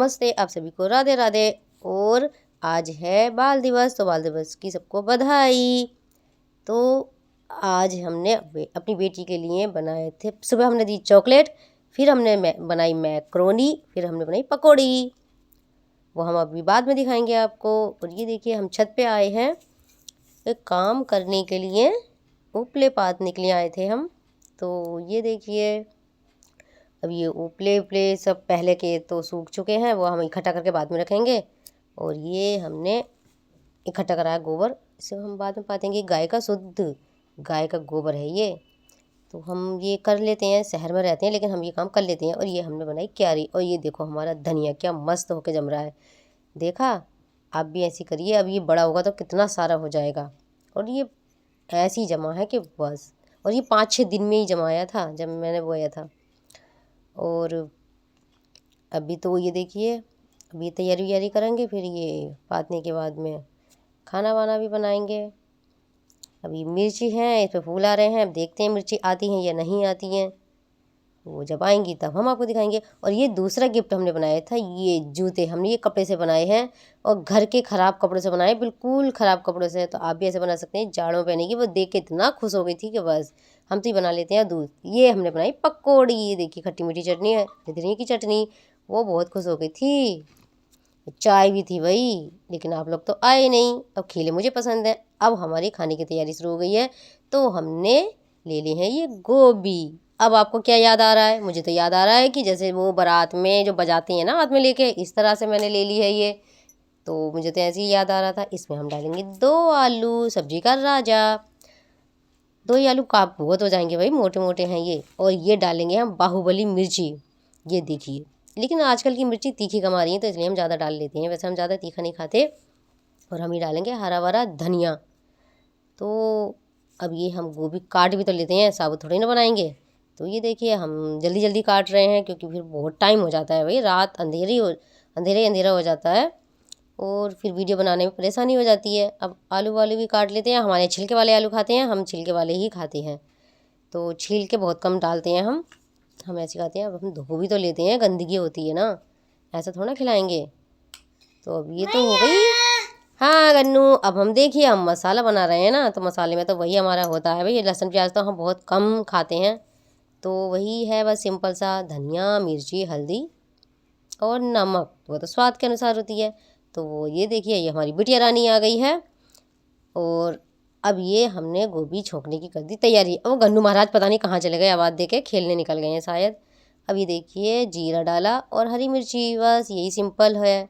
नमस्ते, आप सभी को राधे राधे। और आज है बाल दिवस, तो बाल दिवस की सबको बधाई। तो आज हमने अपनी बेटी के लिए बनाए थे, सुबह हमने दी चॉकलेट, फिर हमने बनाई मैक्रोनी, फिर हमने बनाई पकौड़ी। वो हम अभी बाद में दिखाएंगे आपको। और ये देखिए हम छत पे आए हैं एक काम करने के लिए, उपले पातने के लिए आए थे हम। तो ये देखिए अब ये उपले उपले सब पहले के तो सूख चुके हैं, वो हम इकट्ठा करके बाद में रखेंगे। और ये हमने इकट्ठा कराया गोबर, इसे हम बाद में पातेंगे। गाय का शुद्ध गाय का गोबर है ये। तो हम ये कर लेते हैं, शहर में रहते हैं लेकिन हम ये काम कर लेते हैं। और ये हमने बनाई क्यारी। और ये देखो हमारा धनिया क्या मस्त होके जम रहा है, देखा। आप भी ऐसी करिए, अब ये बड़ा होगा तो कितना सारा हो जाएगा। और ये ऐसे ही जमा है कि बस। और ये 5-6 दिन में ही जमाया था जब मैंने बोया था। और अभी तो ये देखिए अभी तैयारी व्यारी करेंगे, फिर ये पातने के बाद में खाना वाना भी बनाएंगे। अभी मिर्ची हैं, इस पर फूल आ रहे हैं, अब देखते हैं मिर्ची आती हैं या नहीं आती हैं। वो जब आएंगी तब हम आपको दिखाएंगे। और ये दूसरा गिफ्ट हमने बनाया था, ये जूते हमने ये कपड़े से बनाए हैं, और घर के ख़राब कपड़ों से बनाए, बिल्कुल ख़राब कपड़ों से। तो आप भी ऐसे बना सकते हैं, जाड़ों में पहनेगी। वो देख के इतना खुश हो गई थी कि बस हम तो ही बना लेते हैं दूध। ये हमने बनाई पकौड़ी, ये देखिए खट्टी मीठी चटनी है, धनिया की चटनी। वो बहुत खुश हो गई थी। चाय भी थी भाई, लेकिन आप लोग तो आए नहीं। अब खीले मुझे पसंद है। अब हमारी खाने की तैयारी शुरू हो गई है। तो हमने ले ली है ये गोभी। अब आपको क्या याद आ रहा है? मुझे तो याद आ रहा है कि जैसे वो बारात में जो बजाते हैं ना हाथ में लेके, इस तरह से मैंने ले ली है ये। तो मुझे तो ऐसे ही याद आ रहा था। इसमें हम डालेंगे 2 आलू, सब्जी का राजा। 2 ही आलू काप बहुत हो जाएंगे भाई, मोटे मोटे हैं ये। और ये डालेंगे हम बाहुबली मिर्ची, ये देखिए। लेकिन आजकल की मिर्ची तीखी कम आ रही है, तो इसलिए हम ज़्यादा डाल लेते हैं। वैसे हम ज़्यादा तीखा नहीं खाते। और हम ही डालेंगे हरा भरा धनिया। तो अब ये हम गोभी काट भी तो लेते हैं, साबुत थोड़ी ना बनाएंगे। तो ये देखिए हम जल्दी जल्दी काट रहे हैं, क्योंकि फिर बहुत टाइम हो जाता है भाई, रात अंधेरा हो जाता है। और फिर वीडियो बनाने में परेशानी हो जाती है। अब आलू वालू भी काट लेते हैं। हमारे छिलके वाले आलू खाते हैं, हम छिलके वाले ही खाते हैं। तो छिलके बहुत कम डालते हैं हम ऐसे खाते हैं। अब हम धो भी तो लेते हैं, गंदगी होती है ना, ऐसा थोड़ा खिलाएंगे। तो अब ये तो हो गई। हाँ गन्नू, अब हम देखिए हम मसाला बना रहे हैं ना, तो मसाले में तो वही हमारा होता है भाई, लहसुन प्याज तो हम बहुत कम खाते हैं। तो वही है बस सिंपल सा, धनिया मिर्ची हल्दी और नमक, वो तो स्वाद के अनुसार होती है। तो वो ये देखिए ये हमारी बिटिया रानी आ गई है। और अब ये हमने गोभी छोंकने की कर दी तैयारी। अब वो गन्नू महाराज पता नहीं कहाँ चले गए, आवाज़ दे के खेलने निकल गए हैं शायद। अब ये देखिए जीरा डाला और हरी मिर्ची, बस यही सिंपल है।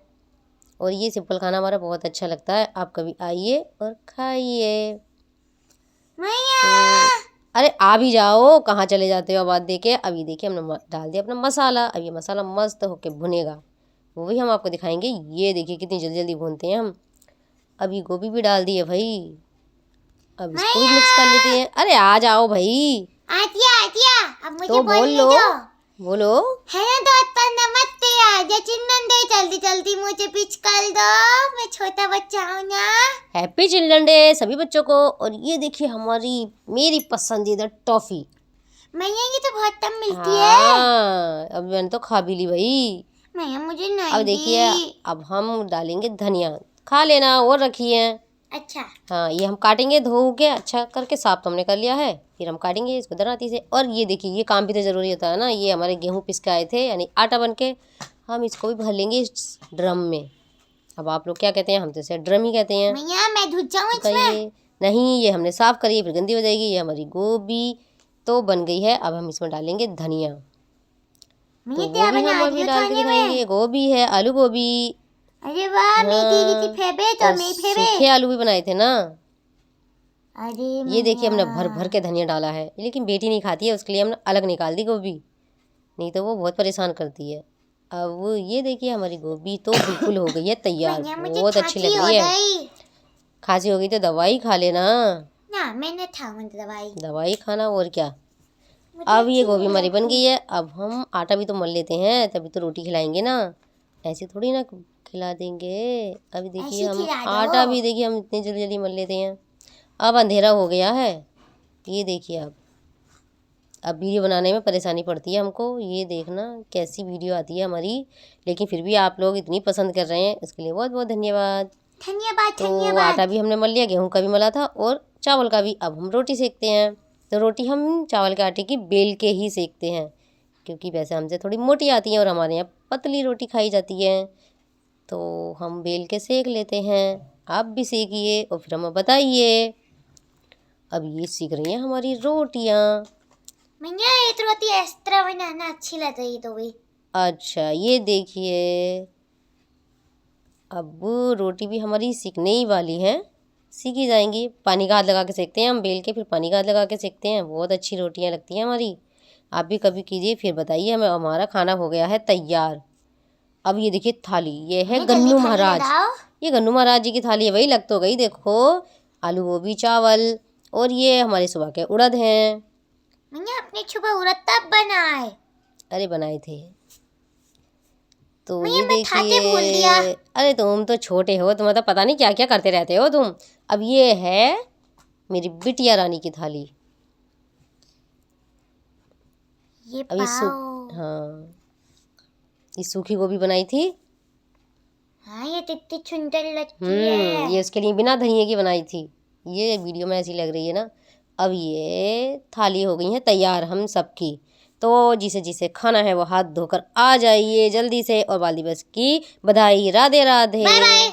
और ये सिंपल खाना हमारा बहुत अच्छा लगता है। आप कभी आइए और खाइए। तो अरे आ भी जाओ, कहाँ चले जाते हो आवाज़ दे के। अभी देखिए हमने डाल दिया अपना मसाला। अब ये मसाला मस्त होके भुनेगा, वो भी हम आपको दिखाएंगे। ये देखिए कितनी जल्दी जल्दी भूनते हैं हम। अभी गोभी भी डाल दी है भाई, अब इसको भी मिक्स कर लेते हैं। अरे आ जाओ भाई, आतिया अब मुझे तो बोल लो, बोलो। है ना दोस्तों, नमस्ते। आजा चिल्ड्रन डे, जल्दी जल्दी मुझे पिच कर दो, मैं छोटा बच्चा हूँ ना। हैप्पी चिल्ड्रन डे सभी बच्चों को। और ये देखिए हमारी मेरी पसंदीदा टॉफ़ी। मैया ये तो बहुत कम मिलती हाँ, अब मैंने तो खा भी ली भाई। मैया मुझे नहीं अब देखिए अब हम डालेंगे धनिया, खा लेना और रखी है। अच्छा हाँ ये हम काटेंगे धो के अच्छा करके, साफ तो हमने कर लिया है। फिर हम काटेंगे इसको दराती से। और ये देखिए ये काम भी तो ज़रूरी होता है ना। ये हमारे गेहूँ पिस के आए थे, यानी आटा बन के। हम इसको भी भर लेंगे इस ड्रम में। अब आप लोग क्या कहते हैं? हम तो इसे ड्रम ही कहते हैं। मैया मैं धुल जाऊँ तो इसमें? ये नहीं, ये हमने साफ़ करी है, फिर गंदी हो जाएगी। ये हमारी गोभी तो बन गई है। अब हम इसमें डालेंगे धनिया, तो वो भी हम अभी डाल के दिखाएंगे। गोभी है, आलू गोभी। अरे वाह, मेरी फेवरेट और मेरी फेवरेट। सूखे आलू भी बनाए थे ना। अरे ये देखिए हमने भर भर के धनिया डाला है, लेकिन बेटी नहीं खाती है, उसके लिए हमने अलग निकाल दी गोभी, नहीं तो वो बहुत परेशान करती है। अब ये देखिए हमारी गोभी तो बिल्कुल हो गई है तैयार, बहुत अच्छी लग रही है। खांसी हो गई तो दवाई खा लेना ना, मैंने दवाई खाना, और क्या। अब ये गोभी हमारी बन गई है। अब हम आटा भी तो मल लेते हैं, तभी तो रोटी खिलाएंगे ना, ऐसे थोड़ी ना खिला देंगे। अभी देखिए हम आटा भी देखिए हम इतनी जल्दी जल्दी मल लेते हैं। अब अंधेरा हो गया है, ये देखिए अब वीडियो बनाने में परेशानी पड़ती है हमको, ये देखना कैसी वीडियो आती है हमारी, लेकिन फिर भी आप लोग इतनी पसंद कर रहे हैं, उसके लिए बहुत बहुत धन्यवाद। धन्यवाद तो धन्यवाद। आटा भी हमने मल लिया, गेहूं का भी मला था और चावल का भी। अब हम रोटी सेकते हैं। तो रोटी हम चावल के आटे की बेल के ही सेकते हैं, क्योंकि वैसे हमसे थोड़ी मोटी आती है और हमारे यहाँ पतली रोटी खाई जाती है, तो हम बेल के सेक लेते हैं। आप भी सेकिए और फिर हमें बताइए। अब ये सीख रही हैं हमारी रोटियाँ। मैया ये तो रोटी इस तरह बनाना अच्छी लग रही तो भी। अच्छा ये देखिए, अब रोटी भी हमारी सीखने ही वाली है, सीखी जाएंगी। पानी का हाथ लगा के सेकते हैं हम बेल के, फिर पानी का हाथ लगा के सेकते हैं, बहुत अच्छी रोटियां लगती हैं हमारी। आप भी कभी कीजिए, फिर बताइए हमें। हमारा खाना हो गया है तैयार। अब ये देखिए थाली, ये है जल्दी गन्नू थाली महाराज। लगाओ। ये गन्नू महाराज जी की थाली है, वही लग तो गई। देखो आलू गोभी चावल, और ये हमारे सुबह के उड़द हैं। मैया अपने सुबह उड़द तब बनाए। अरे बनाए थे। तो मैया ये मैं खाते भूल गया। देखिए, अरे तुम तो छोटे हो, तुम्हें तो पता नहीं क्या क्या करते रहते हो तुम। अब ये है मेरी बिटिया रानी की थाली। ये अब ये पाओ। हाँ, ये सूखी गोभी बनाई थी। हाँ ये कितनी सुंदर लगती है। ये उसके लिए बिना धनिए की बनाई थी। ये वीडियो में ऐसी लग रही है ना। अब ये थाली हो गई है तैयार हम सबकी। तो जिसे जिसे खाना है वो हाथ धोकर आ जाइए जल्दी से, और बाल दिवस की बधाई। राधे राधे। Bye bye.